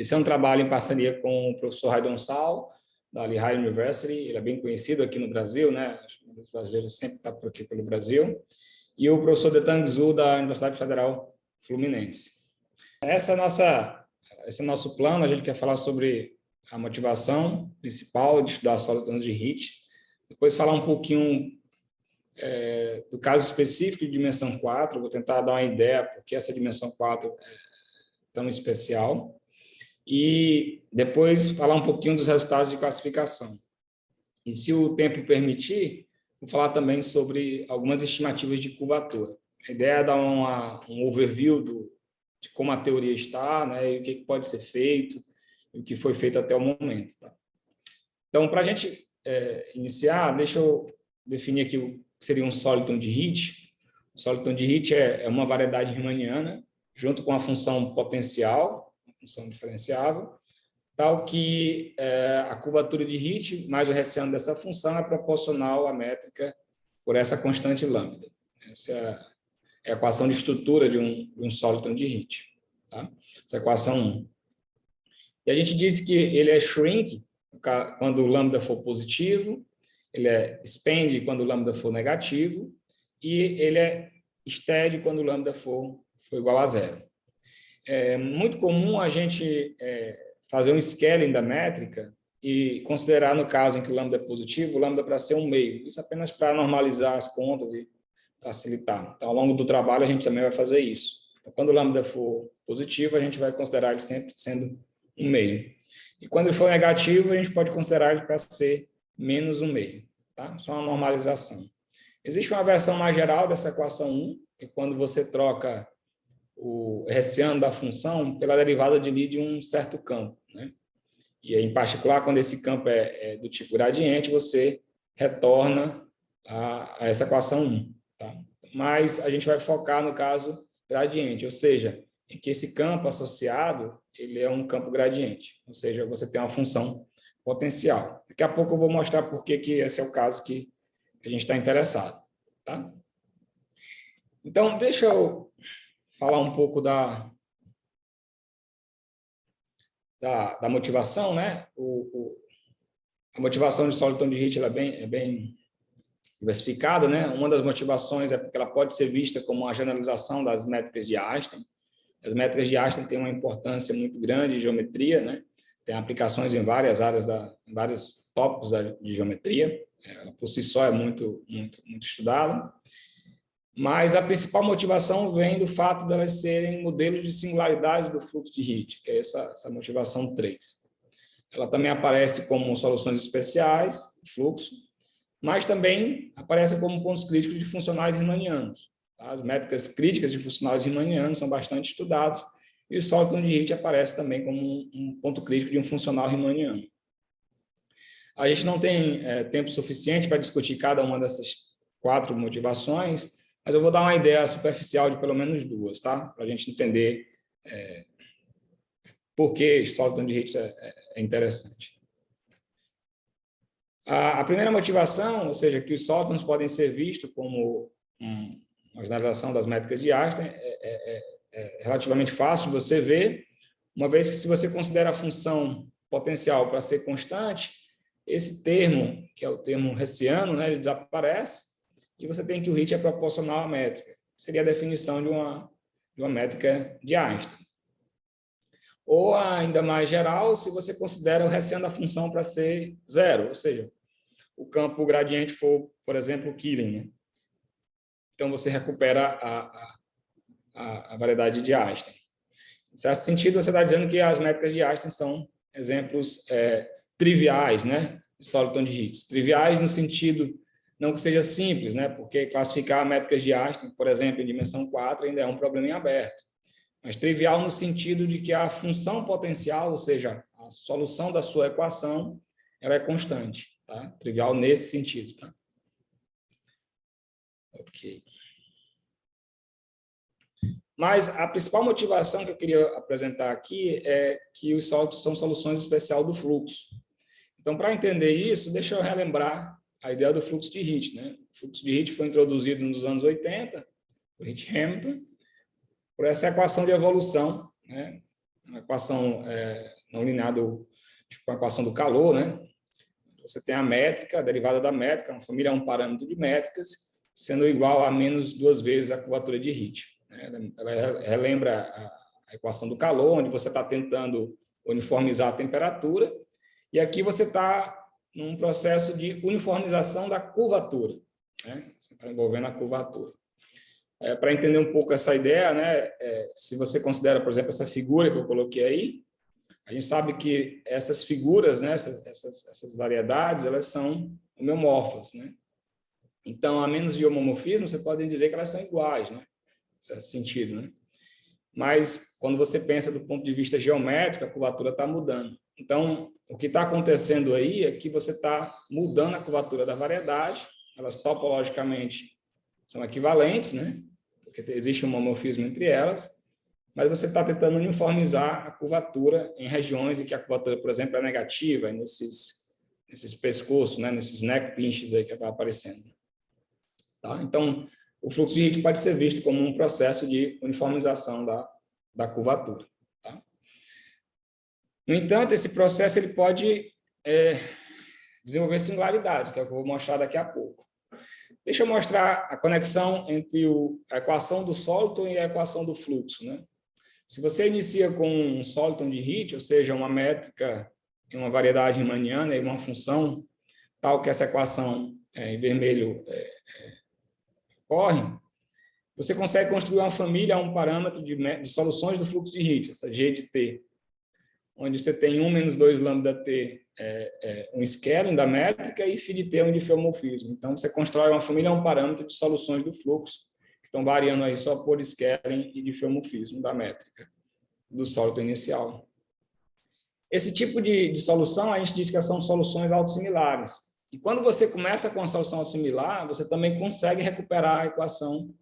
Esse é um trabalho em parceria com o professor Raidon Sal, da Lehigh University. Ele é bem conhecido aqui no Brasil, né? Os brasileiros sempre estão por aqui pelo Brasil. E o professor Detang Zhu, da Universidade Federal Fluminense. Esse é o nosso plano. A gente quer falar sobre a motivação principal de estudar sólidos de HIT. Depois falar um pouquinho do caso específico de dimensão 4. Vou tentar dar uma ideia porque essa dimensão 4 é tão especial. E depois falar um pouquinho dos resultados de classificação. E se o tempo permitir, vou falar também sobre algumas estimativas de curvatura. A ideia é dar um overview de como a teoria está, né, e o que pode ser feito, e o que foi feito até o momento. Tá? Então, para a gente iniciar, deixa eu definir aqui o que seria um sóliton de HIT. O sóliton de HIT é uma variedade riemanniana, junto com a função potencial, a função diferenciável, tal que a curvatura de HIT mais o Hessiano dessa função é proporcional à métrica por essa constante lambda. Essa é a equação de estrutura de um sóliton de HIT. Tá? Essa é a equação 1. E a gente disse que ele é shrink quando o lambda for positivo, ele é expand quando o lambda for negativo, e ele é steady quando o lambda for igual a zero. É muito comum a gente fazer um scaling da métrica e considerar, no caso em que o lambda é positivo, o lambda para ser um meio. Isso apenas para normalizar as contas e facilitar. Então, ao longo do trabalho, a gente também vai fazer isso. Então, quando o lambda for positivo, a gente vai considerar ele sempre sendo um meio. E quando ele for negativo, a gente pode considerar ele para ser menos um meio. Tá? Só uma normalização. Existe uma versão mais geral dessa equação 1, que quando você troca o Hessiano da função pela derivada de Lie de um certo campo. Né? E, em particular, quando esse campo é do tipo gradiente, você retorna a essa equação 1. Tá? Mas a gente vai focar no caso gradiente, ou seja, em que esse campo associado ele é um campo gradiente, ou seja, você tem uma função potencial. Daqui a pouco eu vou mostrar por que esse é o caso que a gente está interessado. Tá? Então, deixa eu falar um pouco da motivação, né? A motivação de sóliton de HIT é bem diversificada, né? Uma das motivações é porque ela pode ser vista como uma generalização das métricas de Einstein. As métricas de Einstein têm uma importância muito grande em geometria, né? Tem aplicações em várias áreas, em vários tópicos de geometria. Ela, por si só, é muito estudada. Mas a principal motivação vem do fato de elas serem modelos de singularidade do fluxo de HIT, que é essa motivação 3. Ela também aparece como soluções especiais, fluxo, mas também aparece como pontos críticos de funcionais riemannianos. As métricas críticas de funcionais riemannianos são bastante estudadas, e o sóliton de HIT aparece também como um ponto crítico de um funcional riemanniano. A gente não tem tempo suficiente para discutir cada uma dessas 4 motivações, mas eu vou dar uma ideia superficial de pelo menos 2, tá? Para a gente entender por que sóliton de HIT é interessante. A primeira motivação, ou seja, que os sólitos podem ser vistos como uma generalização das métricas de Einstein, é relativamente fácil de você ver, uma vez que se você considera a função potencial para ser constante, esse termo, que é o termo hessiano, né, ele desaparece, e você tem que o HIT é proporcional à métrica. Seria a definição de uma métrica de Einstein. Ou, ainda mais geral, se você considera o hessiano da função para ser zero, ou seja, o campo gradiente for, por exemplo, Killing. Né? Então, você recupera a variedade de Einstein. Em certo sentido, você está dizendo que as métricas de Einstein são exemplos triviais, né, de sóliton de HIT. Triviais no sentido, não que seja simples, né, porque classificar métricas de Einstein, por exemplo, em dimensão 4, ainda é um problema em aberto. Mas trivial no sentido de que a função potencial, ou seja, a solução da sua equação, ela é constante. Tá? Trivial nesse sentido. Tá? Ok. Mas a principal motivação que eu queria apresentar aqui é que os sólidos são soluções especiais do fluxo. Então, para entender isso, deixa eu relembrar a ideia do fluxo de HIT. Né? O fluxo de HIT foi introduzido nos anos 80, por HIT Hamilton, por essa equação de evolução, né? uma equação não linear, tipo a equação do calor, né? Você tem a métrica, a derivada da métrica, uma família é um parâmetro de métricas, sendo igual a menos 2 vezes a curvatura de Hit. Ela relembra a equação do calor, onde você está tentando uniformizar a temperatura, e aqui você está num processo de uniformização da curvatura, né? Você está envolvendo a curvatura. Para entender um pouco essa ideia, né? Se você considera, por exemplo, essa figura que eu coloquei aí, a gente sabe que essas figuras, né, essas variedades, elas são homeomorfas, né? Então, a menos de homomorfismo, você pode dizer que elas são iguais, né? Nesse sentido, né? Mas, quando você pensa do ponto de vista geométrico, a curvatura está mudando. Então, o que está acontecendo aí é que você está mudando a curvatura da variedade, elas topologicamente são equivalentes, né? Porque existe um homomorfismo entre elas, mas você está tentando uniformizar a curvatura em regiões em que a curvatura, por exemplo, é negativa, nesses pescoços, né? Nesses neck pinches aí que está aparecendo. Tá? Então, o fluxo de Hit pode ser visto como um processo de uniformização da curvatura. Tá? No entanto, esse processo ele pode desenvolver singularidades, que é o que eu vou mostrar daqui a pouco. Deixa eu mostrar a conexão entre a equação do Soliton e a equação do fluxo, né? Se você inicia com um Soliton de Hit, ou seja, uma métrica em uma variedade riemanniana e uma função tal que essa equação em vermelho corre, você consegue construir uma família, um parâmetro de soluções do fluxo de Hit, essa G de T, onde você tem 1 menos 2 lambda T, um scaling da métrica, e φ de T é um diffeomorfismo. Então, você constrói uma família, um parâmetro de soluções do fluxo, que estão variando aí só por scaling e diffeomorfismo da métrica, do Soliton inicial. Esse tipo de solução, a gente diz que são soluções autossimilares. E quando você começa com a solução autossimilar, você também consegue recuperar a equação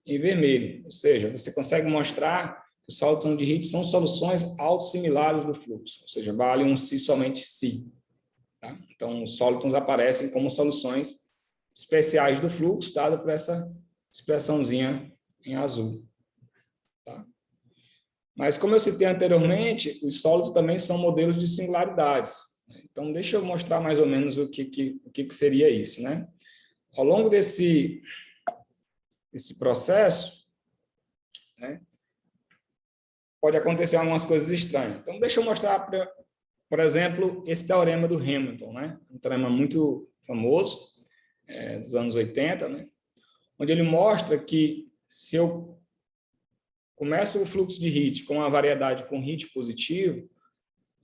em vermelho. Ou seja, você consegue mostrar que os Soliton de Hit são soluções autossimilares do fluxo. Ou seja, vale um si somente si. Tá? Então, os Solitons aparecem como soluções especiais do fluxo, dado por essa expressãozinha em azul. Tá? Mas, como eu citei anteriormente, os Solitons também são modelos de singularidades. Então, deixa eu mostrar mais ou menos o que seria isso, né? Ao longo desse processo, né, pode acontecer algumas coisas estranhas. Então, deixa eu mostrar, por exemplo, esse teorema do Hamilton, né? Um teorema muito famoso, dos anos 80, né? Onde ele mostra que se eu começo o fluxo de Hit com uma variedade com Hit positivo,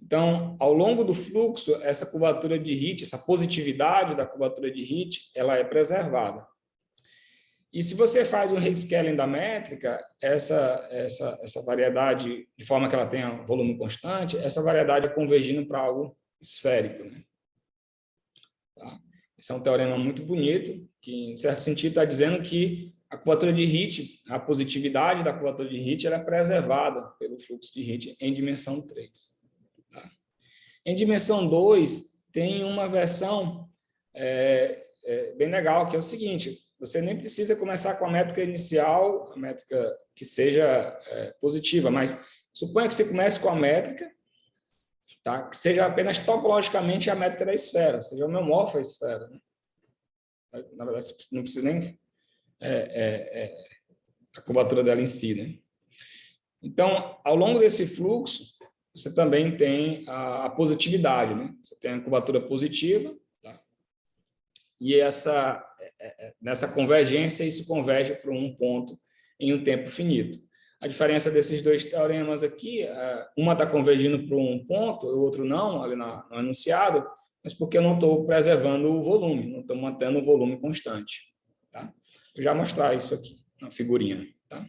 então, ao longo do fluxo, essa curvatura de Hit, essa positividade da curvatura de Hit, ela é preservada. E se você faz um rescaling da métrica, essa variedade, de forma que ela tenha volume constante, essa variedade é convergindo para algo esférico, né? Tá? Esse é um teorema muito bonito, que, em certo sentido, está dizendo que a curvatura de Hit, a positividade da curvatura de Hit, ela é preservada pelo fluxo de Hit em dimensão 3. Tá? Em dimensão 2, tem uma versão bem legal, que é o seguinte: você nem precisa começar com a métrica inicial, a métrica que seja positiva, mas suponha que você comece com a métrica, tá? Que seja apenas topologicamente a métrica da esfera, seja homeomorfa a esfera. Né? Na verdade, você não precisa nem a curvatura dela em si. Né? Então, ao longo desse fluxo, você também tem a positividade. Né? Você tem a curvatura positiva, tá? E nessa convergência, isso converge para um ponto em um tempo finito. A diferença desses dois teoremas aqui, uma está convergindo para um ponto, o outro não, ali no enunciado, mas porque eu não estou preservando o volume, não estou mantendo o volume constante. Tá? Eu já vou mostrar isso aqui na figurinha. Tá?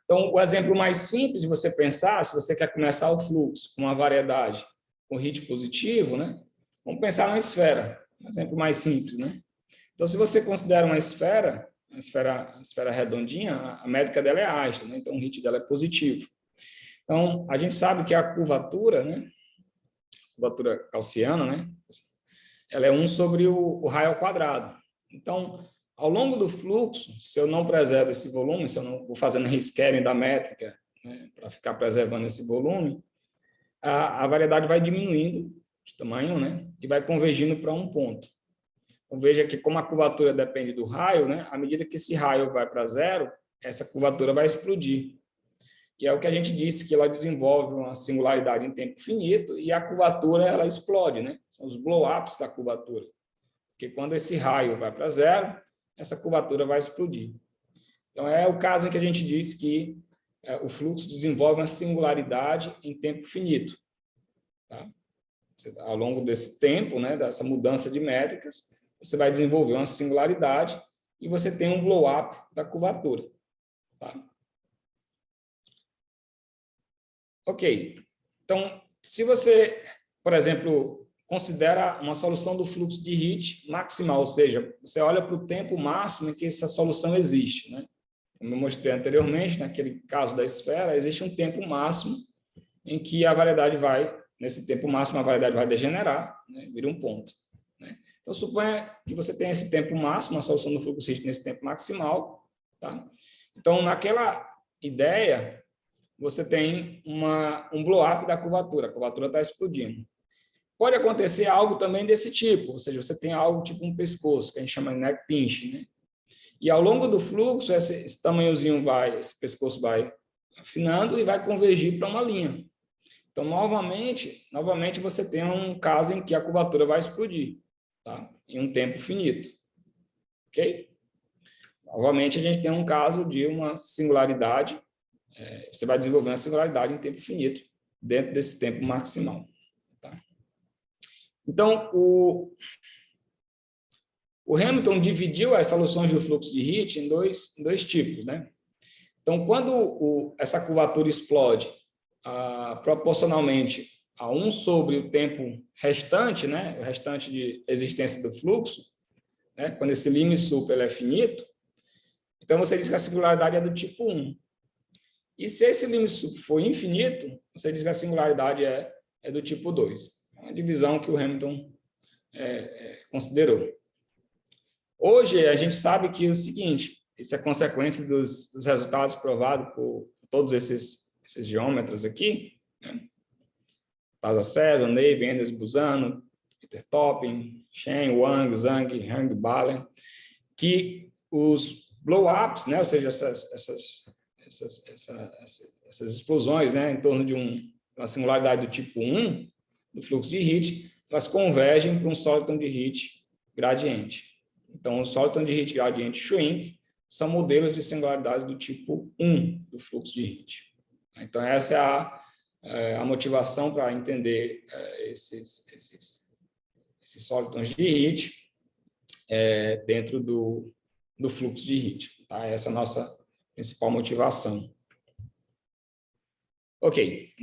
Então, o exemplo mais simples de você pensar, se você quer começar o fluxo com uma variedade com Hit positivo, né? Vamos pensar na esfera. Um exemplo mais simples, né? Então, se você considera uma esfera redondinha, a métrica dela é Einstein, né? Então o Hit dela é positivo. Então, a gente sabe que a curvatura, né? Curvatura gaussiana, né? Ela é 1 sobre o raio ao quadrado. Então, ao longo do fluxo, se eu não preservo esse volume, se eu não vou fazendo rescaling da métrica, né, para ficar preservando esse volume, a variedade vai diminuindo de tamanho, né? E vai convergindo para um ponto. Então, veja que como a curvatura depende do raio, né? À medida que esse raio vai para zero, essa curvatura vai explodir. E é o que a gente disse, que ela desenvolve uma singularidade em tempo finito e a curvatura ela explode, né? São os blow-ups da curvatura. Porque quando esse raio vai para zero, essa curvatura vai explodir. Então, é o caso em que a gente diz que o fluxo desenvolve uma singularidade em tempo finito. Tá? Ao longo desse tempo, né, dessa mudança de métricas, você vai desenvolver uma singularidade e você tem um blow-up da curvatura. Tá? Ok. Então, se você, por exemplo, considera uma solução do fluxo de Hit maximal, ou seja, você olha para o tempo máximo em que essa solução existe, né? Como eu mostrei anteriormente, naquele caso da esfera, existe um tempo máximo em que a variedade vai, nesse tempo máximo, a variedade vai degenerar, né? Vira um ponto. Né? Então, suponha que você tem esse tempo máximo, a solução do fluxo Hit nesse tempo maximal. Tá? Então, naquela ideia, você tem um blow-up da curvatura, a curvatura está explodindo. Pode acontecer algo também desse tipo, ou seja, você tem algo tipo um pescoço, que a gente chama de neck pinch, né? E ao longo do fluxo, esse tamanhozinho esse pescoço vai afinando e vai convergir para uma linha. Então, novamente você tem um caso em que a curvatura vai explodir, tá? Em um tempo finito. Ok? Novamente, a gente tem um caso de uma singularidade, você vai desenvolver uma singularidade em tempo finito, dentro desse tempo maximal. Tá? Então, o Hamilton dividiu as soluções do fluxo de Hit em dois tipos, né? Então, quando essa curvatura explode proporcionalmente a 1 sobre o tempo restante, né? O restante de existência do fluxo, né? Quando esse limit super é finito, então você diz que a singularidade é do tipo 1. E se esse limit super for infinito, você diz que a singularidade é do tipo 2. É uma divisão que o Hamilton considerou. Hoje, a gente sabe que é o seguinte, isso é consequência dos resultados provados por todos esses geômetras aqui, né? Taza César, Neve, Enders, Busano, Peter Topping, Shen, Wang, Zhang, Hang, Balen, que os blow-ups, né? Ou seja, essas explosões, né? Em torno de uma singularidade do tipo 1, do fluxo de Hit, elas convergem para um Soliton de Hit gradiente. Então, o Soliton de Hit gradiente shrink são modelos de singularidade do tipo 1 do fluxo de Hit. Então, essa é a motivação para entender esses Solitons de Hit dentro do fluxo de Hit. Tá? Essa é a nossa principal motivação. Ok.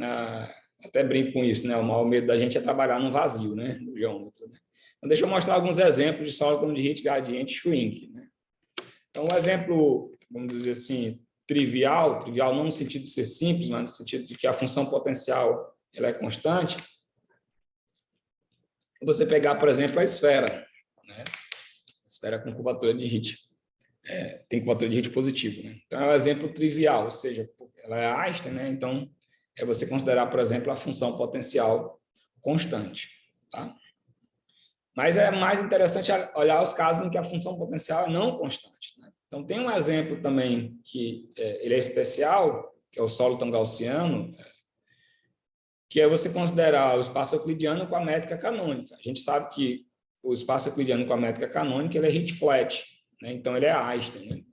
Até brinco com isso, né? O maior medo da gente é trabalhar no vazio, né? No geômetro, né? Então, deixa eu mostrar alguns exemplos de Soliton de Hit gradiente shrink. Né? Então, um exemplo, vamos dizer assim, trivial não no sentido de ser simples, mas no sentido de que a função potencial ela é constante. Você pegar, por exemplo, a esfera, né? A esfera com curvatura de Hit. Tem curvatura de Hit positivo. Né? Então, é um exemplo trivial, ou seja, ela é Einstein, né? Então, é você considerar, por exemplo, a função potencial constante. Tá? Mas é mais interessante olhar os casos em que a função potencial é não constante. Né? Então, tem um exemplo também que ele é especial, que é o Soliton gaussiano, que é você considerar o espaço euclidiano com a métrica canônica. A gente sabe que o espaço euclidiano com a métrica canônica ele é Hit flat, né? Então ele é Einstein. Né?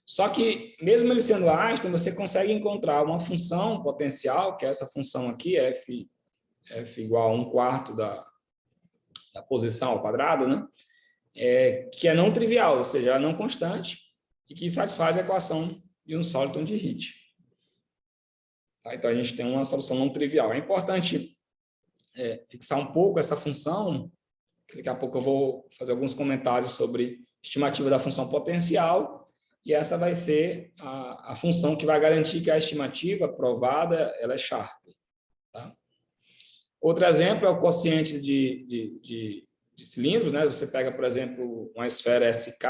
Só que, mesmo ele sendo Einstein, você consegue encontrar uma função potencial, que é essa função aqui, f igual a 1/4 da posição ao quadrado, né? Que é não trivial, ou seja, é não constante, e que satisfaz a equação de um Soliton de Hit. Tá? Então, a gente tem uma solução não trivial. É importante fixar um pouco essa função, que daqui a pouco eu vou fazer alguns comentários sobre estimativa da função potencial, e essa vai ser a função que vai garantir que a estimativa provada ela é Sharp. Tá? Outro exemplo é o quociente de cilindros, né? Você pega, por exemplo, uma esfera SK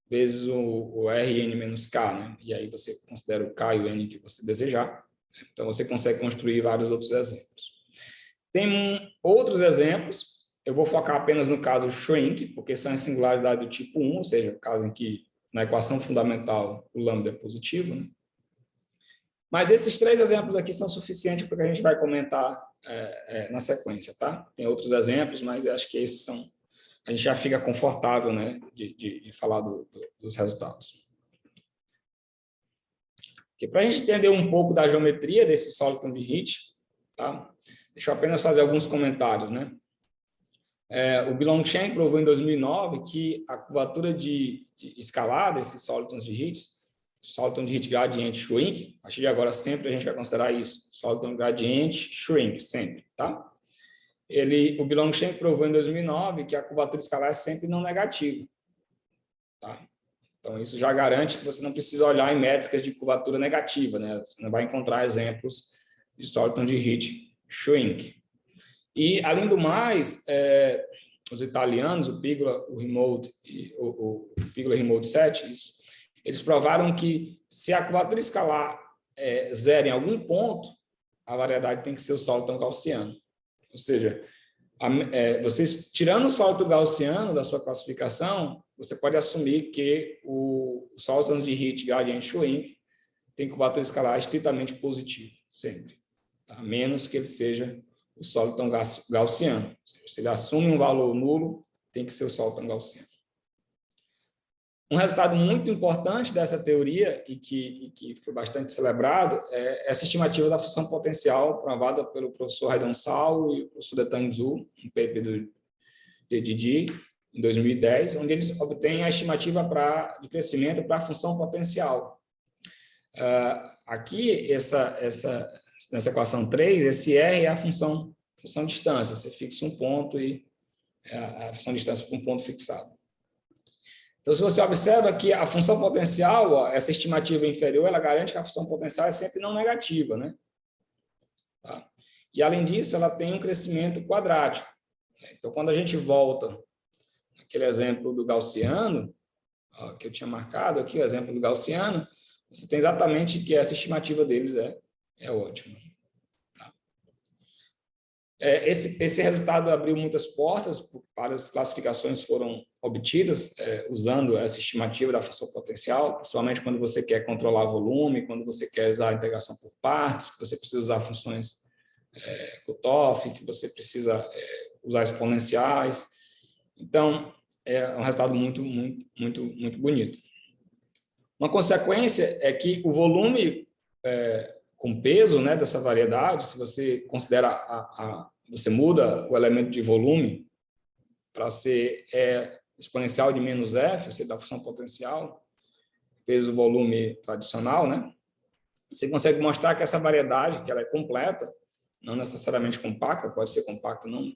vezes o Rn menos K, né? E aí você considera o K e o N que você desejar. Então, você consegue construir vários outros exemplos. Tem outros exemplos, eu vou focar apenas no caso shrink, porque são as singularidades do tipo 1, ou seja, o caso em que na equação fundamental o lambda é positivo, né? Mas esses 3 exemplos aqui são suficientes para que a gente vai comentar na sequência, tá? Tem outros exemplos, mas eu acho que esses são... A gente já fica confortável, né, de falar dos resultados. Para a gente entender um pouco da geometria desse Soliton de Heat, tá? Deixa eu apenas fazer alguns comentários, né? O Bilong-Chen provou em 2009 que a curvatura de escalar desses Solitons de Heat, Soliton de Heat gradiente shrink, a partir de agora sempre a gente vai considerar isso, Soliton gradiente shrink, sempre, tá? O Bilong-Chen provou em 2009 que a curvatura escalar é sempre não negativa, tá? Então, isso já garante que você não precisa olhar em métricas de curvatura negativa, né? Você não vai encontrar exemplos de Soliton de Heat shrink. E, além do mais, os italianos, o Pigola, o Remote e o Pigola Remote 7, eles provaram que se a curvatura escalar zero em algum ponto, a variedade tem que ser o Soliton gaussiano. Ou seja, vocês tirando o Soliton gaussiano da sua classificação, você pode assumir que o Soliton de Heat gradiente shrink tem curvatura escalar estritamente positiva, sempre. Tá? Menos que ele seja o Soliton gaussiano. Se ele assume um valor nulo, tem que ser o Soliton gaussiano. Um resultado muito importante dessa teoria, e que foi bastante celebrado, é essa estimativa da função potencial provada pelo professor Haidong-Sal e o professor Detang Zhu, um paper do DDD, em 2010, onde eles obtêm a estimativa de crescimento para a função potencial. Aqui, nessa equação 3, esse R é a função distância. Você fixa um ponto e a função distância para um ponto fixado. Então, se você observa que a função potencial, essa estimativa inferior, ela garante que a função potencial é sempre não negativa, né? Tá? E, além disso, ela tem um crescimento quadrático. Então, quando a gente volta naquele exemplo do gaussiano, que eu tinha marcado aqui, o exemplo do gaussiano, você tem exatamente que essa estimativa deles é ótima. Tá? Esse resultado abriu muitas portas, várias classificações foram obtidas usando essa estimativa da função potencial, principalmente quando você quer controlar volume, quando você quer usar a integração por partes, que você precisa usar funções cutoff, que você precisa usar exponenciais. Então, é um resultado muito, muito, muito, muito bonito. Uma consequência é que o volume com peso, né, dessa variedade, se você considera você muda o elemento de volume para ser exponencial de menos f, ou seja, da função potencial, peso-volume tradicional, né? Você consegue mostrar que essa variedade, que ela é completa, não necessariamente compacta, pode ser compacta, não,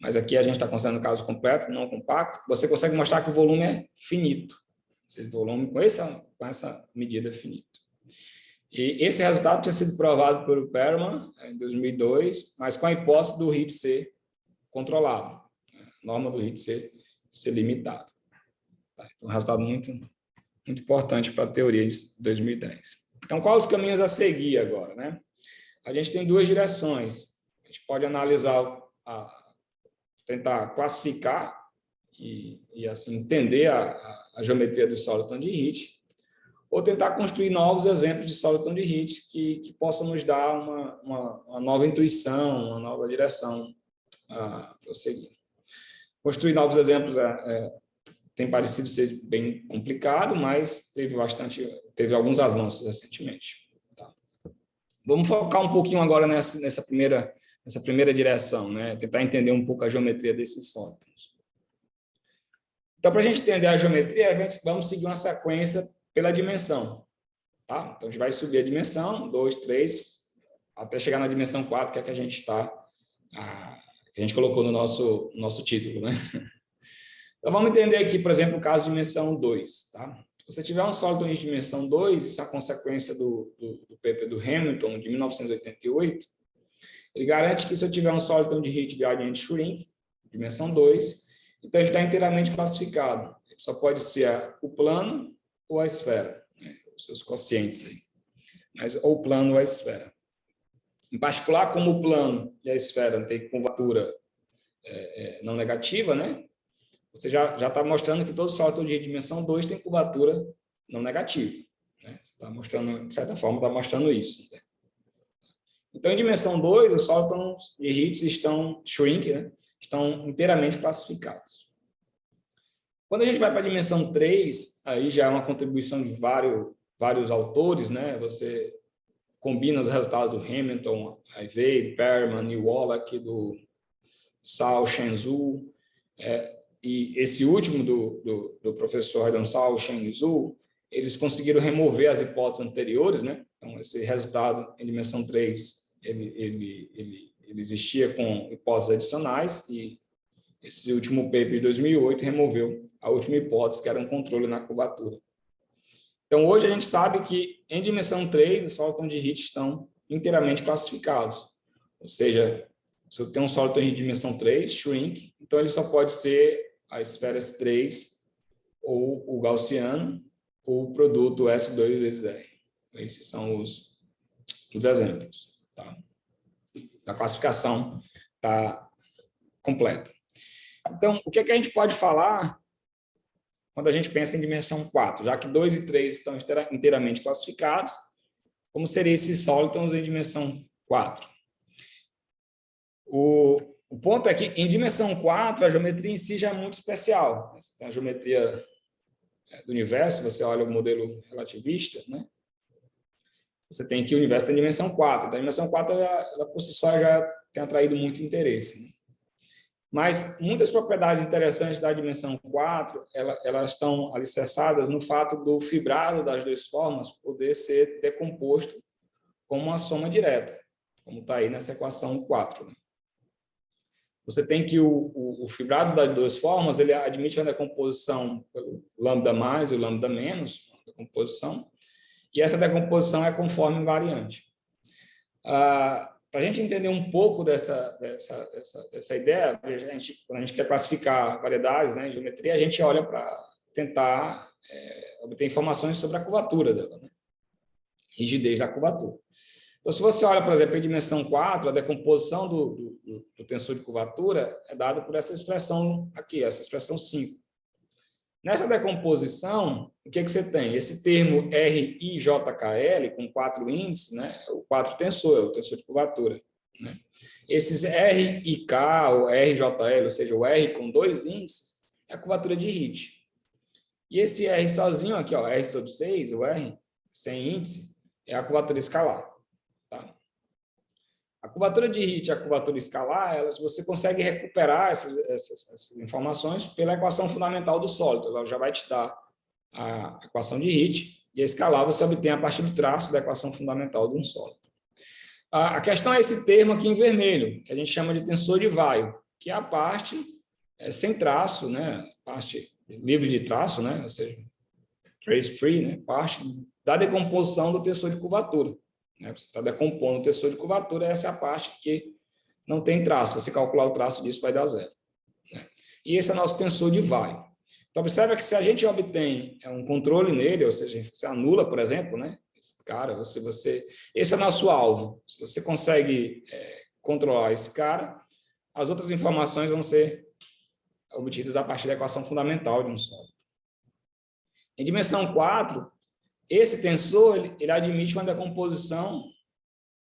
mas aqui a gente está considerando o caso completo, não compacto, você consegue mostrar que o volume é finito. Ou seja, o volume com essa medida é finito. E esse resultado tinha sido provado pelo Perman em 2002, mas com a hipótese do HIT ser controlado, a norma do HIT ser limitado. Tá? Então, um resultado muito, muito importante para a teoria de 2010. Então, quais os caminhos a seguir agora, né? A gente tem 2 direções. A gente pode analisar, tentar classificar e assim, entender a geometria do Soliton de Heat, ou tentar construir novos exemplos de Soliton de Heat que possam nos dar uma nova intuição, uma nova direção a prosseguir. Construir novos exemplos tem parecido ser bem complicado, mas teve alguns avanços recentemente. Tá? Vamos focar um pouquinho agora nessa primeira direção, né? Tentar entender um pouco a geometria desses Solitons. Então, para a gente entender a geometria, vamos seguir uma sequência pela dimensão. Tá? Então, a gente vai subir a dimensão, 2, 3, até chegar na dimensão 4, que é a que a gente que a gente colocou no nosso título, né? Então, vamos entender aqui, por exemplo, o caso de dimensão 2. Tá? Se você tiver um Soliton de dimensão 2, isso é a consequência do paper do Hamilton, de 1988, ele garante que se eu tiver um Soliton de Heat gradiente shrink, dimensão 2, então ele está inteiramente classificado. Ele só pode ser o plano ou a esfera, né? Os seus quocientes aí. Mas ou o plano ou a esfera. Em particular, como o plano e a esfera têm curvatura não negativa, né? Você já está mostrando que todo sólido de dimensão 2 tem curvatura não negativa. Né? Você está mostrando, de certa forma, está mostrando isso. Né? Então, em dimensão 2, os sólidos de Higgs estão shrink, né? Estão inteiramente classificados. Quando a gente vai para a dimensão 3, aí já é uma contribuição de vários autores, né? Você combina os resultados do Hamilton, Ivey, Perman e Wallach, do Sao, Shenzhou, e esse último do professor Haydn Sao, Shenzhou, eles conseguiram remover as hipóteses anteriores, né? Então, esse resultado em dimensão 3, ele existia com hipóteses adicionais, e esse último paper de 2008 removeu a última hipótese, que era um controle na curvatura. Então, hoje a gente sabe que em dimensão 3, os sólidos de Higgs estão inteiramente classificados. Ou seja, se eu tenho um sólido de dimensão 3, shrink, então ele só pode ser a esfera S3, ou o gaussiano, ou o produto S2 vezes R. Esses são os exemplos. Tá? A classificação está completa. Então, o que a gente pode falar quando a gente pensa em dimensão 4? Já que 2 e 3 estão inteiramente classificados, como seriam esses sólidos em dimensão 4? O ponto é que, em dimensão 4, a geometria em si já é muito especial. Você tem a geometria do universo, você olha o modelo relativista, né? Você tem que o universo tem dimensão 4. Então, a dimensão 4, ela por si só, já tem atraído muito interesse. Né? Mas muitas propriedades interessantes da dimensão 4, elas estão alicerçadas no fato do fibrado das duas formas poder ser decomposto como uma soma direta, como está aí nessa equação 4. Né? Você tem que o fibrado das duas formas, ele admite uma decomposição pelo lambda mais e o lambda menos, decomposição, e essa decomposição é conforme invariante. Para a gente entender um pouco dessa ideia, quando a gente quer classificar variedades, né, em geometria, a gente olha para tentar obter informações sobre a curvatura dela, né? Rigidez da curvatura. Então, se você olha, por exemplo, em dimensão 4, a decomposição do tensor de curvatura é dada por essa expressão aqui, essa expressão 5. Nessa decomposição, o que você tem? Esse termo RIJKL, com 4 índices, né? O 4 tensor, é o tensor de curvatura. Né? Esses RIK, ou RJL, ou seja, o R com 2 índices, é a curvatura de Higgs. E esse R sozinho aqui, ó, R sobre 6, o R, sem índice, é a curvatura escalar. Tá? A curvatura de Higgs e a curvatura escalar, você consegue recuperar essas informações pela equação fundamental do sólido. Ela já vai te dar a equação de Higgs, e a escalar você obtém a partir do traço da equação fundamental de um sólido. A questão é esse termo aqui em vermelho, que a gente chama de tensor de Weyl, que é a parte sem traço, né? Parte livre de traço, né? Ou seja, trace free, né? Parte da decomposição do tensor de curvatura. Você está decompondo o tensor de curvatura, essa é a parte que não tem traço. Se você calcular o traço disso, vai dar 0. E esse é o nosso tensor de Weyl. Então, observa que se a gente obtém um controle nele, ou seja, você anula, por exemplo, né, esse cara, esse é o nosso alvo. Se você consegue controlar esse cara, as outras informações vão ser obtidas a partir da equação fundamental de um sólido. Em dimensão 4, esse tensor ele admite uma decomposição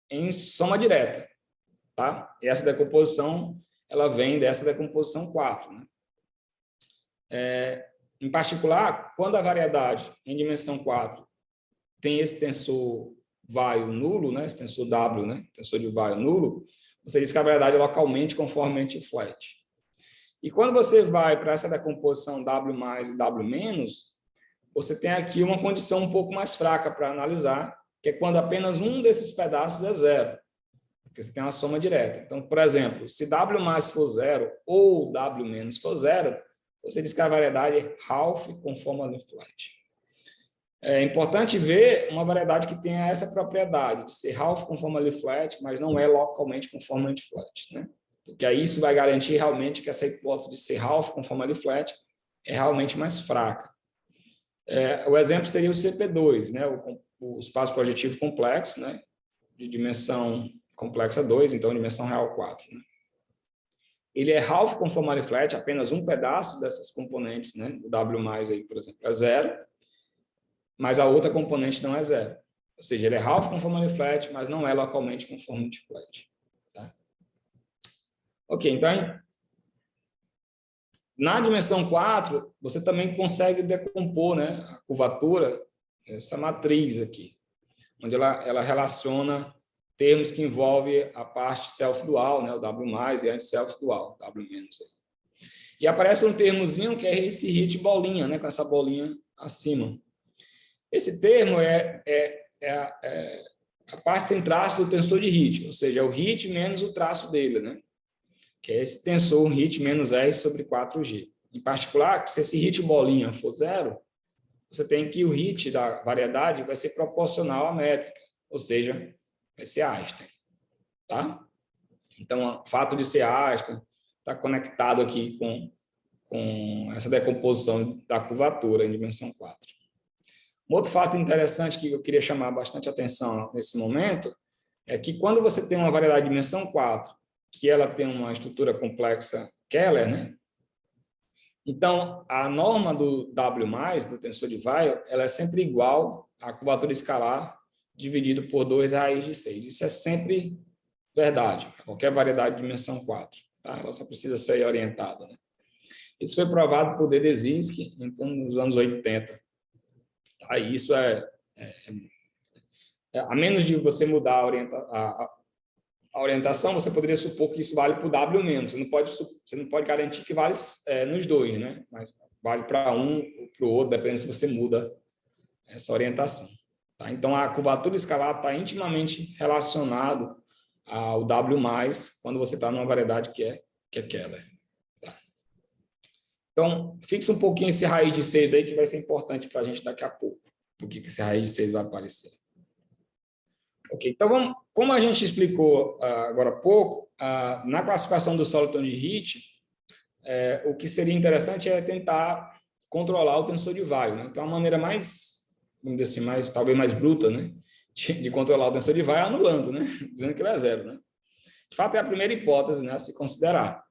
em soma direta, tá? E essa decomposição ela vem dessa decomposição 4, né? Em particular, quando a variedade em dimensão 4 tem esse tensor Weyl nulo, né? Esse tensor W, né? Tensor de Weyl nulo, você diz que a variedade é localmente conformemente flat. E quando você vai para essa decomposição W mais e W menos, você tem aqui uma condição um pouco mais fraca para analisar, que é quando apenas um desses pedaços é 0, porque você tem uma soma direta. Então, por exemplo, se W mais for 0 ou W menos for 0, você diz que a variedade é half conformally flat. É importante ver uma variedade que tenha essa propriedade de ser half conformally flat, mas não é localmente conformally flat, né? Porque aí isso vai garantir realmente que essa hipótese de ser half conformally flat é realmente mais fraca. O exemplo seria o CP2, né? O espaço projetivo complexo, né? De dimensão complexa 2, então dimensão real 4. Né? Ele é half conformally flat, apenas um pedaço dessas componentes, né? O W+, aí, por exemplo, é 0, mas a outra componente não é 0. Ou seja, ele é half conformally flat, mas não é localmente conformity flat. Tá? Ok, então, na dimensão 4, você também consegue decompor, né, a curvatura, essa matriz aqui, onde ela relaciona termos que envolvem a parte self-dual, né, o W+, e anti-self-dual, W-. E aparece um termozinho que é esse hit bolinha, né, com essa bolinha acima. Esse termo é a parte sem traço do tensor de hit, ou seja, é o hit menos o traço dele, né? Que é esse tensor hit menos R sobre 4G. Em particular, se esse hit bolinha for 0, você tem que o hit da variedade vai ser proporcional à métrica, ou seja, vai ser Einstein. Tá? Então, o fato de ser Einstein está conectado aqui com essa decomposição da curvatura em dimensão 4. Um outro fato interessante que eu queria chamar bastante atenção nesse momento é que quando você tem uma variedade de dimensão 4, que ela tem uma estrutura complexa Keller, né? Então, a norma do W+, do tensor de Weyl, ela é sempre igual à curvatura escalar dividido por 2 raiz de 6. Isso é sempre verdade, qualquer variedade de dimensão 4. Tá? Ela só precisa ser orientada. Né? Isso foi provado por Dedezinski então, nos anos 80. Aí isso a menos de você mudar a orientação, você poderia supor que isso vale para o W-. Você não pode garantir que vale nos dois, né? Mas vale para um ou para o outro, dependendo se você muda essa orientação. Tá? Então, a curvatura escalar está intimamente relacionado ao W+, quando você está numa variedade que é Keller. Tá? Então, fixa um pouquinho esse raiz de 6 aí, que vai ser importante para a gente daqui a pouco. Por que esse raiz de 6 vai aparecer. Ok, então, como a gente explicou agora há pouco, na classificação do Soliton de Hit, o que seria interessante é tentar controlar o tensor de Weyl. Né? Então, a maneira mais, vamos dizer assim, talvez mais bruta, né? de controlar o tensor de Weyl é anulando, né? Dizendo que ele é 0. Né? De fato, é a primeira hipótese, né, a se considerar.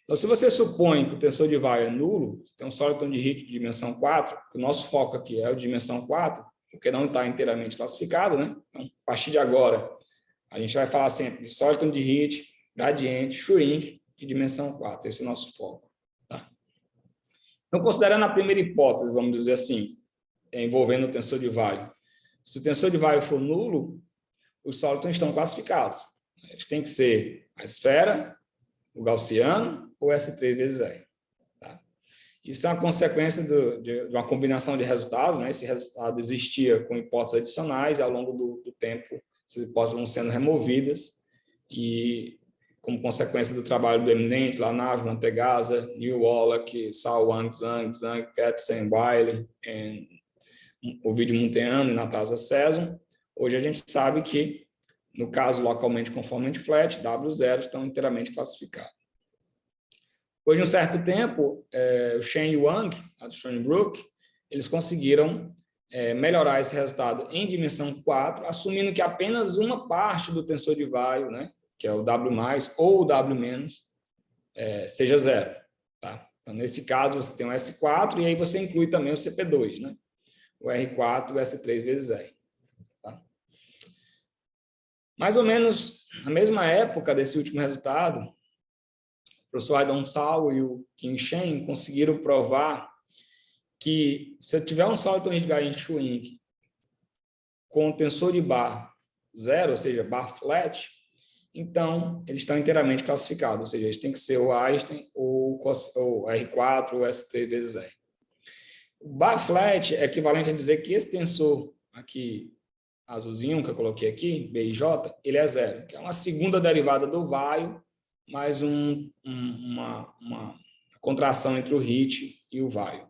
Então, se você supõe que o tensor de Weyl é nulo, tem um Soliton de Hit de dimensão 4, o nosso foco aqui é o de dimensão 4, porque não está inteiramente classificado, né? Então, a partir de agora, a gente vai falar sempre de Soliton de Hit, gradiente, shrink, de dimensão 4. Esse é o nosso foco. Tá? Então, considerando a primeira hipótese, vamos dizer assim, envolvendo o tensor de Weyl, se o tensor de Weyl for nulo, os Solitons estão classificados. Eles têm que ser a esfera, o gaussiano ou S3 vezes R. Tá? Isso é uma consequência de uma combinação de resultados. Né? Esse resultado existia com hipóteses adicionais e, ao longo do tempo, essas hipóteses vão sendo removidas e, como consequência do trabalho do eminente, Lanav, Mantegazza, New Wallach, Sao Wang, Zhang, Katzen, Wiley, o vídeo Munteano e Natasha Cesson, hoje a gente sabe que, no caso localmente conformante flat, W0 estão inteiramente classificados. Depois de um certo tempo, o Shen e o Wang, a do Strongbrook, eles conseguiram melhorar esse resultado em dimensão 4, assumindo que apenas uma parte do tensor de Weyl, né, que é o W+, ou o W-, seja 0. Tá? Então, nesse caso, você tem o S4 e aí você inclui também o CP2, né? O R4 e o S3 vezes R. Tá? Mais ou menos na mesma época desse último resultado, o professor Aidon Sal e o Qin Shen conseguiram provar que se eu tiver um Soliton Hit Shrink com tensor de bar 0, ou seja, bar flat, então eles estão inteiramente classificados, ou seja, eles têm que ser o Einstein, ou R4 ou S3 vezes R. O bar flat é equivalente a dizer que esse tensor aqui, azulzinho, que eu coloquei aqui, BIJ, ele é 0, que é uma segunda derivada do Weyl, mais uma contração entre o Hit e o Weyl.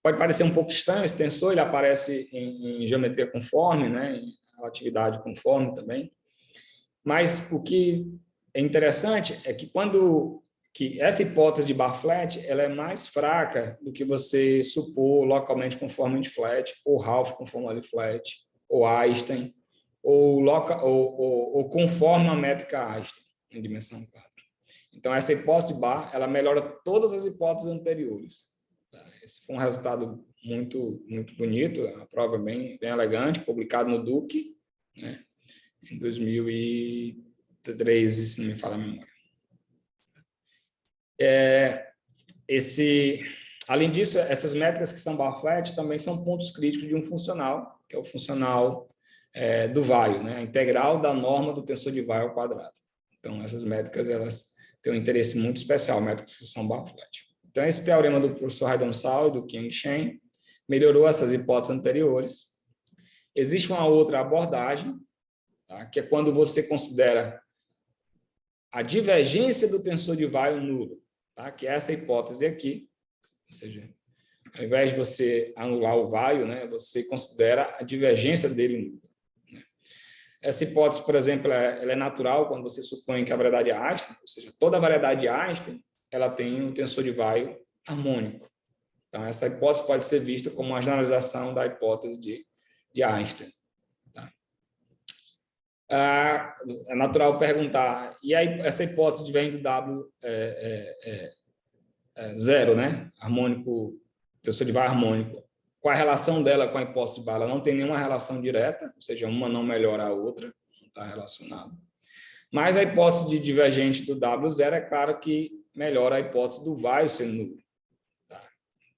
Pode parecer um pouco estranho esse tensor, ele aparece em geometria conforme, né, em relatividade conforme também, mas o que é interessante é que essa hipótese de bar flat ela é mais fraca do que você supor localmente conformante flat, ou half conformally flat, ou Einstein, ou conforme a métrica Einstein, em dimensão 4. Então, essa hipótese de Barr, ela melhora todas as hipóteses anteriores. Tá? Esse foi um resultado muito, muito bonito, a prova bem elegante, publicado no Duke, né, em 2013, se não me falha a memória. Além disso, essas métricas que são Barr-Flat também são pontos críticos de um funcional, que é o funcional do Weyl, né? A integral da norma do tensor de Weyl ao quadrado. Então, essas métricas elas têm um interesse muito especial, métricas que são Barr-Flat. Então, esse teorema do professor Raidonsal e do King Shen melhorou essas hipóteses anteriores. Existe uma outra abordagem, tá? Que é quando você considera a divergência do tensor de Weyl nulo, tá? Que é essa hipótese aqui. Ou seja, ao invés de você anular o Weyl, né, você considera a divergência dele nula. Né? Essa hipótese, por exemplo, ela é natural quando você supõe que a variedade Einstein, ou seja, toda a variedade Einstein, ela tem um tensor de Weyl harmônico. Então, essa hipótese pode ser vista como uma generalização da hipótese de Einstein. Tá? É natural perguntar, e aí essa hipótese divergente do W zero, né? Harmônico, tensor de Weyl harmônico. Qual a relação dela com a hipótese de Barr? Ela não tem nenhuma relação direta, ou seja, uma não melhora a outra, não está relacionado. Mas a hipótese de divergente do W zero é claro que melhora a hipótese do Weyl ser nulo. Tá?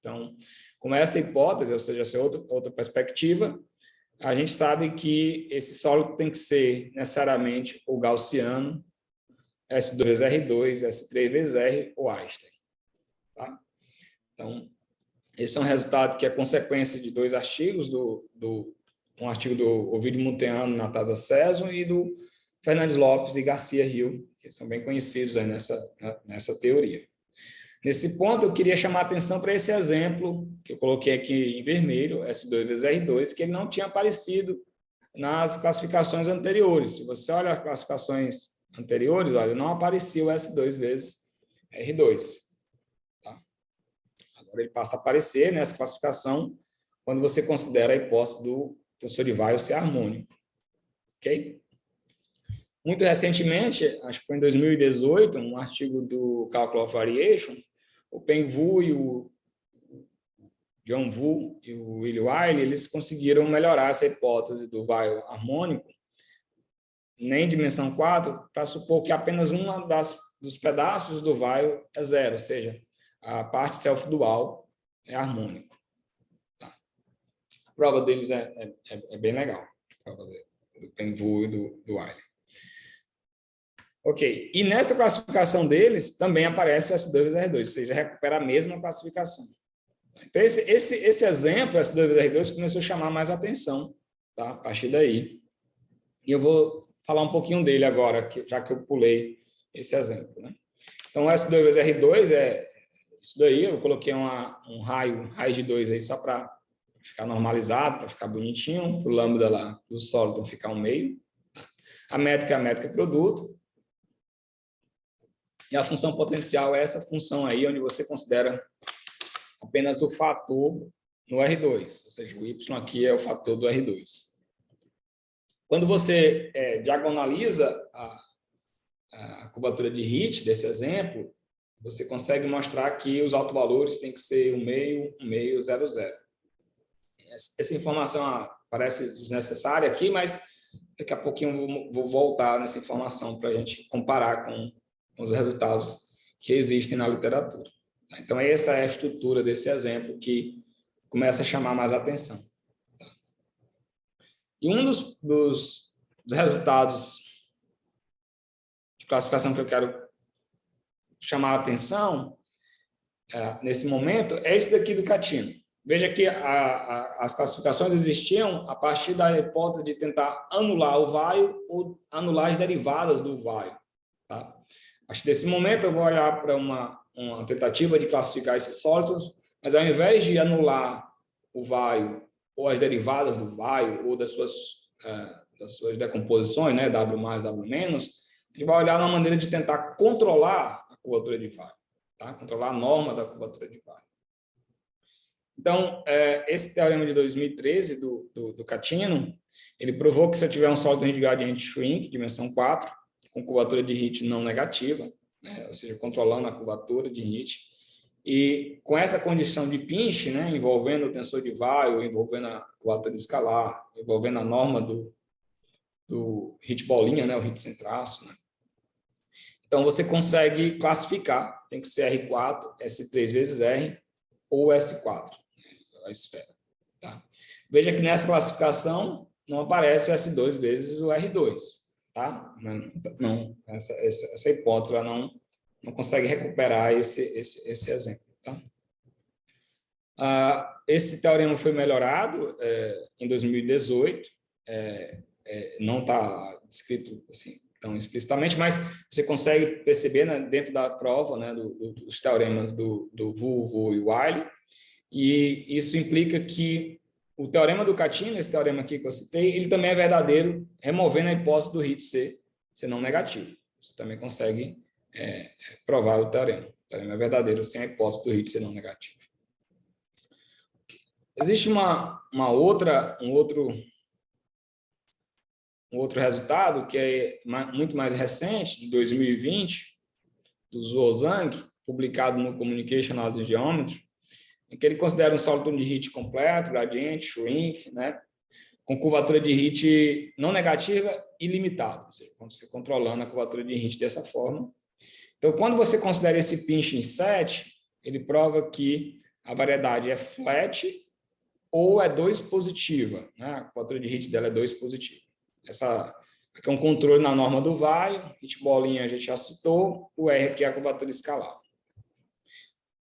Então, com essa hipótese, ou seja, essa outra perspectiva, a gente sabe que esse sólido tem que ser necessariamente o gaussiano, S2 vezes R2, S3 vezes R ou Einstein. Tá? Então, esse é um resultado que é consequência de dois artigos, um artigo do Ovidio Munteanu, Natasa Cesson, e do Fernandes Lopes e Garcia Hill, que são bem conhecidos aí nessa teoria. Nesse ponto, eu queria chamar a atenção para esse exemplo, que eu coloquei aqui em vermelho, S2 vezes R2, que ele não tinha aparecido nas classificações anteriores. Se você olha as classificações anteriores, olha, não aparecia o S2 vezes R2. Agora ele passa a aparecer nessa classificação quando você considera a hipótese do tensor de Weyl ser harmônico. Ok? Muito recentemente, acho que foi em 2018, um artigo do Calculus of Variation, o Peng Wu e o John Wu e o Willy Weyl, eles conseguiram melhorar essa hipótese do Weyl harmônico em dimensão 4 para supor que apenas uma dos pedaços do Weyl é zero, ou seja, a parte self-dual é harmônico. Tá? A prova deles é bem legal. A prova do Peng Wu e do Weyl. Ok. E nessa classificação deles também aparece o S2 vezes R2, ou seja, recupera a mesma classificação. Então, esse exemplo, S2 vezes R2, começou a chamar mais atenção, tá? A partir daí. E eu vou falar um pouquinho dele agora, já que eu pulei esse exemplo. Né? Então, o S2 vezes R2 é isso daí, eu coloquei um raiz de 2 aí só para ficar normalizado, para ficar bonitinho, para o lambda lá do sólido ficar 1/2. Tá? A métrica é a métrica produto. E a função potencial é essa função aí, onde você considera apenas o fator no R2, ou seja, o Y aqui é o fator do R2. Quando você diagonaliza a curvatura de Hit desse exemplo, você consegue mostrar que os autovalores têm que ser 1/2, 1/2, 0, 0. Essa informação parece desnecessária aqui, mas daqui a pouquinho eu vou voltar nessa informação para a gente comparar com os resultados que existem na literatura. Então, essa é a estrutura desse exemplo que começa a chamar mais atenção. E um dos resultados de classificação que eu quero chamar a atenção nesse momento é esse daqui do Catino. Veja que as classificações existiam a partir da hipótese de tentar anular o Weyl ou anular as derivadas do Weyl. Tá? A partir desse momento, eu vou olhar para uma tentativa de classificar esses sólidos, mas ao invés de anular o Weyl ou as derivadas do Weyl ou das suas decomposições, né, W mais, W menos, a gente vai olhar uma maneira de tentar controlar a curvatura de Weyl, tá? Controlar a norma da curvatura de Weyl. Então, esse teorema de 2013 do Catino, ele provou que se eu tiver um sólido de gradiente shrink, dimensão 4, com curvatura de Hit não negativa, né, ou seja, controlando a curvatura de Hit, e com essa condição de pinch, né, envolvendo o tensor de Weyl, envolvendo a curvatura escalar, envolvendo a norma do Hit bolinha, né, o Hit sem traço, né? Então, você consegue classificar, tem que ser R4, S3 vezes R, ou S4, a esfera. Tá? Veja que nessa classificação não aparece o S2 vezes o R2. Tá? Não, essa hipótese ela não consegue recuperar esse exemplo. Tá? Esse teorema foi melhorado em 2018, não está descrito assim, tão explicitamente, mas você consegue perceber, né, dentro da prova, né, dos teoremas do Wu e Wiley, e isso implica que o teorema do Catino, esse teorema aqui que eu citei, ele também é verdadeiro, removendo a hipótese do Hit ser não negativo. Você também consegue provar o teorema. O teorema é verdadeiro sem a hipótese do Hit ser não negativo. Existe um outro resultado que é muito mais recente, de 2020, do Zhou Zhang, publicado no Communication Analysis Geometry, em que ele considera um sólido de Hit completo, gradiente, shrink, né, com curvatura de Hit não negativa e limitada, ou seja, quando você controlando a curvatura de Hit dessa forma. Então, quando você considera esse pinch em 7, ele prova que a variedade é flat ou é 2 positiva, né? A curvatura de Hit dela é 2 positiva. Essa aqui é um controle na norma do Weyl, Hit bolinha a gente já citou, o R aqui é a curvatura escalar.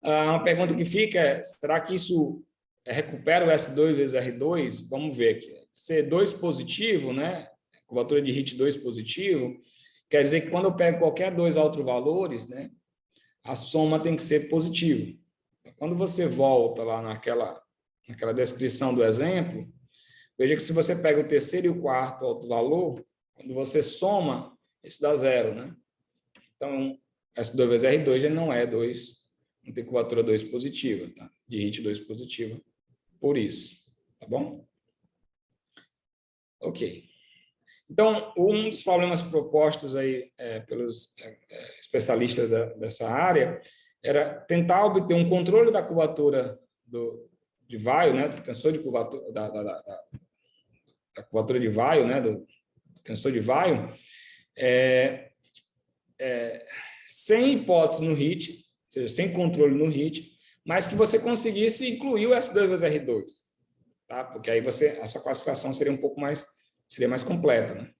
Uma pergunta que fica é, será que isso recupera o S2 vezes R2? Vamos ver aqui. Ser 2 positivo, né? Curvatura de Hit 2 positivo, quer dizer que quando eu pego qualquer dois autovalores, né, a soma tem que ser positiva. Quando você volta lá naquela descrição do exemplo, veja que se você pega o terceiro e o quarto autovalor, quando você soma, isso dá 0, né? Então, S2 vezes R2 ele não é 2, não tem curvatura 2 positiva, tá? De Hit 2 positiva, por isso, tá bom? Ok. Então, um dos problemas propostos aí pelos especialistas dessa área era tentar obter um controle da curvatura de Weyl, né, do tensor de curvatura, da curvatura de Weyl, né, do tensor de Weyl, sem hipótese no Hit, ou seja, sem controle no Hit, mas que você conseguisse incluir o S2 vezes R2, tá? Porque aí a sua classificação seria um pouco mais, mais completa, né?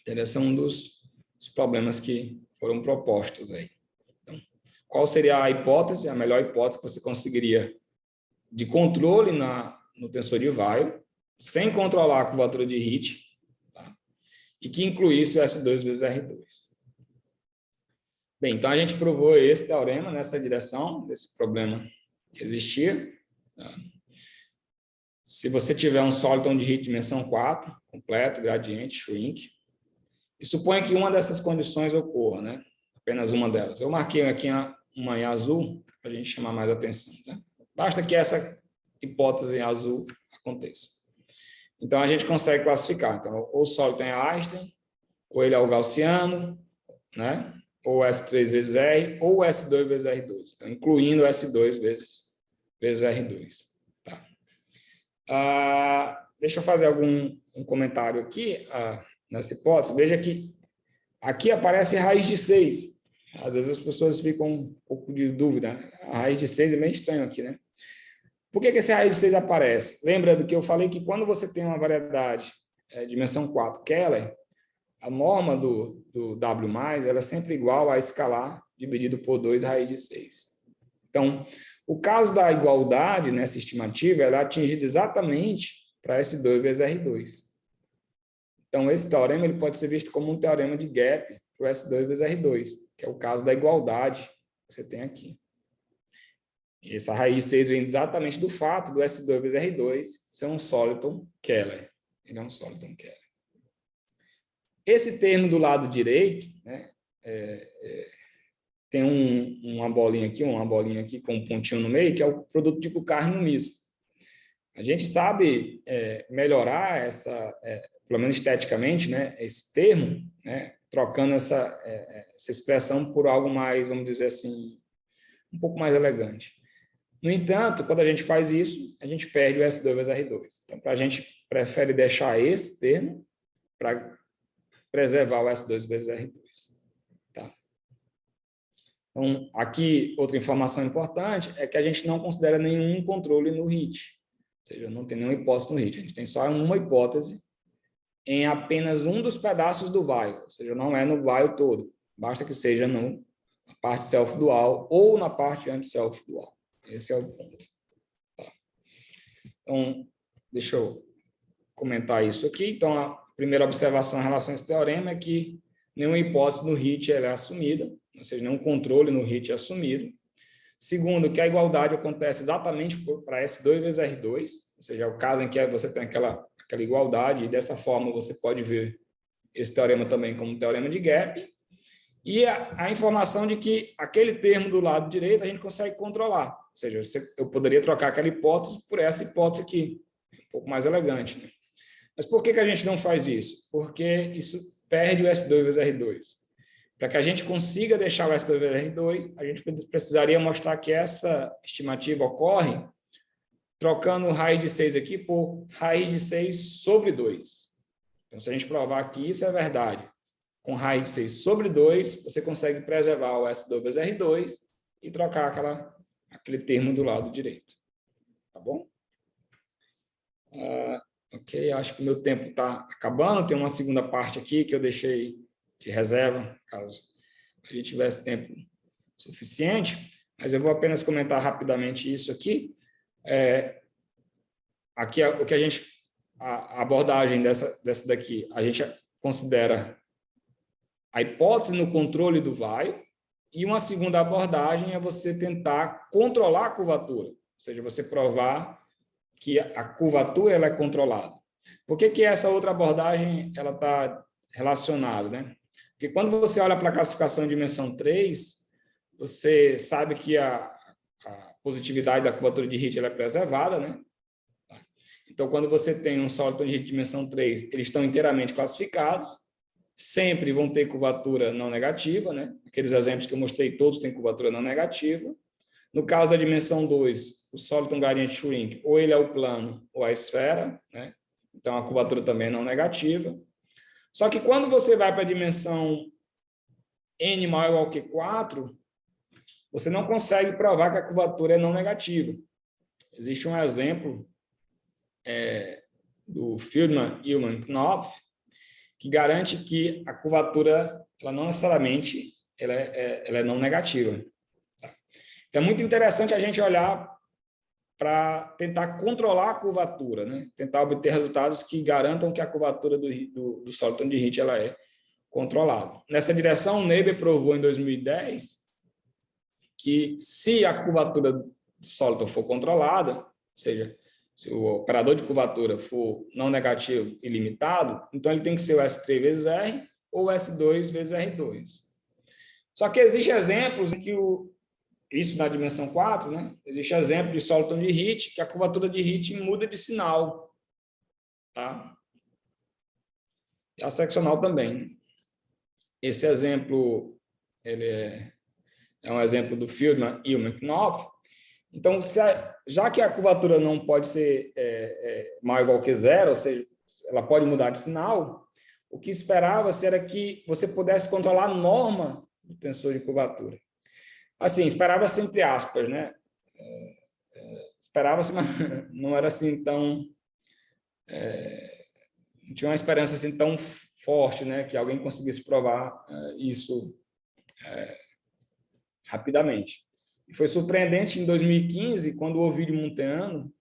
Então, esse é um dos problemas que foram propostos aí. Então, qual seria a hipótese, a melhor hipótese que você conseguiria de controle no tensor de Weyl, sem controlar a curvatura de Hit, tá? E que incluísse o S2 vezes R2. Bem, então a gente provou esse teorema nessa direção, desse problema que existia. Tá? Se você tiver um sólido de Hit dimensão 4, completo, gradiente, shrink, e suponha que uma dessas condições ocorra, né? Apenas uma delas. Eu marquei aqui uma em azul, para a gente chamar mais atenção. Né? Basta que essa hipótese em azul aconteça. Então, a gente consegue classificar. Então, ou o sólido tem Einstein, ou ele é o gaussiano, né? Ou S3 vezes R, ou S2 vezes R2. Então, incluindo S2 vezes R2. Tá? Deixa eu fazer um comentário aqui nessa hipótese. Veja que aqui aparece raiz de 6. Às vezes as pessoas ficam um pouco de dúvida. A raiz de 6 é meio estranho aqui, né? Por que esse raiz de 6 aparece? Lembra do que eu falei que quando você tem uma variedade dimensão 4 Keller, a norma do W+, ela é sempre igual a escalar dividido por 2 raiz de 6. Então, o caso da igualdade nessa estimativa, ela é atingida exatamente para S2 vezes R2. Então, esse teorema ele pode ser visto como um teorema de gap para o S2 vezes R2, que é o caso da igualdade que você tem aqui. E essa raiz 6 vem exatamente do fato do S2 vezes R2 ser um Soliton Keller. Ele é um Soliton Keller. Esse termo do lado direito, né, tem uma bolinha aqui com um pontinho no meio, que é o produto tipo carne no miso. A gente sabe melhorar pelo menos esteticamente, né, esse termo, né, trocando essa expressão por algo mais, vamos dizer assim, um pouco mais elegante. No entanto, quando a gente faz isso, a gente perde o S2 vezes R2. Então, a gente prefere deixar esse termo para preservar o S2 vezes R2. Tá? Então, aqui, outra informação importante é que a gente não considera nenhum controle no HIT. Ou seja, não tem nenhuma hipótese no HIT. A gente tem só uma hipótese em apenas um dos pedaços do while. Ou seja, não é no while todo. Basta que seja na parte self-dual ou na parte anti-self-dual. Esse é o ponto. Tá. Então, deixa eu comentar isso aqui. Então, a primeira observação em relação a esse teorema é que nenhuma hipótese no HIT é assumida, ou seja, nenhum controle no HIT é assumido. Segundo, que a igualdade acontece exatamente para S2 vezes R2, ou seja, é o caso em que você tem aquela igualdade, e dessa forma você pode ver esse teorema também como um teorema de gap. E a informação de que aquele termo do lado direito a gente consegue controlar. Ou seja, eu poderia trocar aquela hipótese por essa hipótese aqui, um pouco mais elegante. Né? Mas por que a gente não faz isso? Porque isso perde o S2 vezes R2. Para que a gente consiga deixar o S2 vezes R2, a gente precisaria mostrar que essa estimativa ocorre trocando raiz de 6 aqui por raiz de 6 sobre 2. Então, se a gente provar que isso é verdade, com raiz de 6 sobre 2, você consegue preservar o S2 vezes R2 e trocar aquele termo do lado direito. Tá bom? Ok, acho que o meu tempo está acabando. Tem uma segunda parte aqui que eu deixei de reserva, caso a gente tivesse tempo suficiente. Mas eu vou apenas comentar rapidamente isso aqui. Aqui, o que a abordagem dessa daqui, a gente considera a hipótese no controle do while, e uma segunda abordagem é você tentar controlar a curvatura, ou seja, você provar que a curvatura ela é controlada. Por que essa outra abordagem ela está relacionada, né? Porque quando você olha para a classificação de dimensão 3, você sabe que a positividade da curvatura de HIT ela é preservada, né? Então, quando você tem um sólido de HIT de dimensão 3, eles estão inteiramente classificados, sempre vão ter curvatura não negativa, né? Aqueles exemplos que eu mostrei, todos têm curvatura não negativa. No caso da dimensão 2, o Soliton Gradient Shrink, ou ele é o plano ou a esfera, né? Então a curvatura também é não negativa. Só que quando você vai para a dimensão n maior ou igual que 4, você não consegue provar que a curvatura é não negativa. Existe um exemplo do Feldman, Hillman, Knopf, que garante que a curvatura, ela não necessariamente ela é não negativa. Tá? Então, é muito interessante a gente olhar para tentar controlar a curvatura, né? Tentar obter resultados que garantam que a curvatura do Soliton de HIT ela é controlada. Nessa direção, o Neighbor provou em 2010 que se a curvatura do Soliton for controlada, ou seja, se o operador de curvatura for não negativo e limitado, então ele tem que ser o S3 vezes R ou o S2 vezes R2. Só que existem exemplos em que isso na dimensão 4, né? Existe exemplo de Soliton de HIT, que a curvatura de HIT muda de sinal. Tá? E a seccional também. Esse exemplo ele é um exemplo do Feldman e o Knopf. Então, já que a curvatura não pode ser maior ou igual que zero, ou seja, ela pode mudar de sinal, o que esperava-se era que você pudesse controlar a norma do tensor de curvatura. Assim, esperava-se entre aspas, né? Esperava-se, mas não era assim tão... não tinha uma esperança assim tão forte, né? Que alguém conseguisse provar isso rapidamente. E foi surpreendente em 2015, quando o Ovidio Munteanu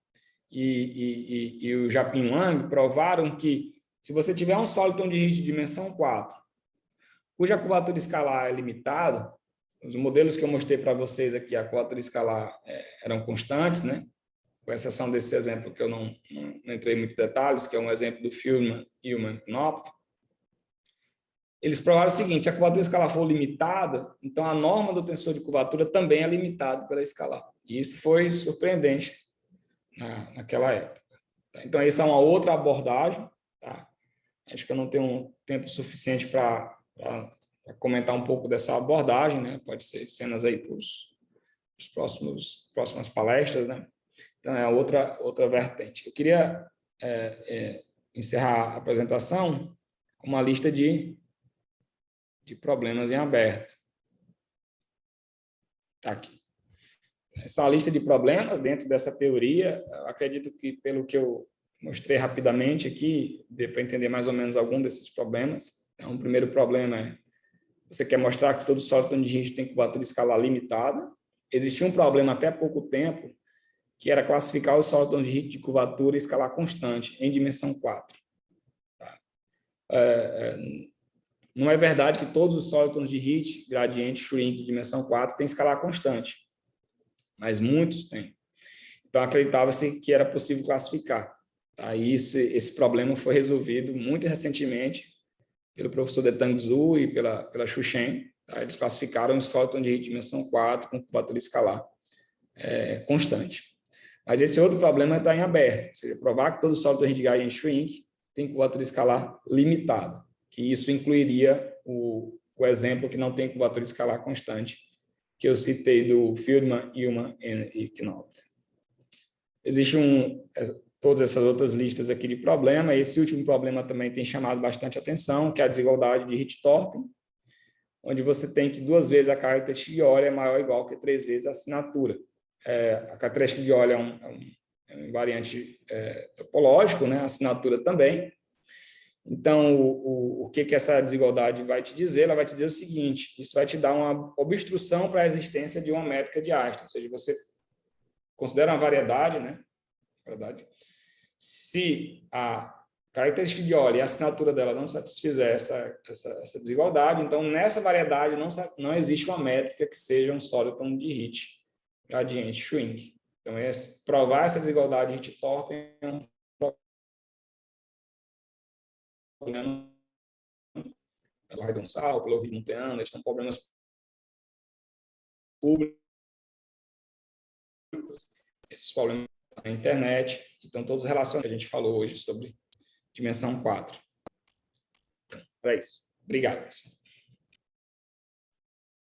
e o Japin Wang provaram que se você tiver um Soliton de HIT de dimensão 4, cuja curvatura escalar é limitada, os modelos que eu mostrei para vocês aqui, a curvatura escalar eram constantes, né? Com exceção desse exemplo que eu não entrei em muitos detalhes, que é um exemplo do Feldman, Hillman, Knopf. eles provaram o seguinte: se a curvatura escalar for limitada, então a norma do tensor de curvatura também é limitada pela escalar. E isso foi surpreendente naquela época. Tá? Então, essa é uma outra abordagem. Tá? Acho que eu não tenho tempo suficiente para comentar um pouco dessa abordagem, né? Pode ser cenas aí para os próximas palestras, né? Então, é outra vertente. Eu queria encerrar a apresentação com uma lista de problemas em aberto. Está aqui. Essa é uma lista de problemas dentro dessa teoria. Eu acredito que, pelo que eu mostrei rapidamente aqui, dê para entender mais ou menos algum desses problemas. Então, o primeiro problema é: você quer mostrar que todo sólido de rígido tem curvatura escalar limitada. Existia um problema até há pouco tempo, que era classificar os sólidos de rígido de curvatura escalar constante, em dimensão 4. Tá? Não é verdade que todos os sólidos de Ritz, gradiente, shrink, de dimensão 4, têm escalar constante, mas muitos têm. Então, acreditava-se que era possível classificar. Tá? E esse problema foi resolvido muito recentemente pelo professor Detang Zhu e pela Xu Shen. Tá? Eles classificaram os sólidos de Ritz de dimensão 4 com curvatura escalar constante. Mas esse outro problema está em aberto, ou seja, provar que todo sólido de gradiente shrink tem curvatura escalar limitada, que isso incluiria o exemplo que não tem curvatura escalar constante, que eu citei do Fieldman, Ullman e Knopf. Existem todas essas outras listas aqui de problema. Esse último problema também tem chamado bastante atenção, que é a desigualdade de Ritz-Thorpe, onde você tem que 2 vezes a característica de óleo é maior ou igual que 3 vezes a assinatura. A característica de óleo é um invariante topológico, né? A assinatura também. Então, o que essa desigualdade vai te dizer? Ela vai te dizer o seguinte: isso vai te dar uma obstrução para a existência de uma métrica de Einstein, ou seja, você considera uma variedade, né? Se a característica de óleo e a assinatura dela não satisfizer essa desigualdade, então nessa variedade não existe uma métrica que seja um sólido de Ritz gradiente shrink. Então, provar essa desigualdade de Ritz-Thorpe é um problema pelo Raidon-Sal, pelo Ovid-Monteano, eles são problemas públicos, esses problemas na internet, então todos relacionados que a gente falou hoje sobre dimensão 4. Então, é isso. Obrigado, pessoal.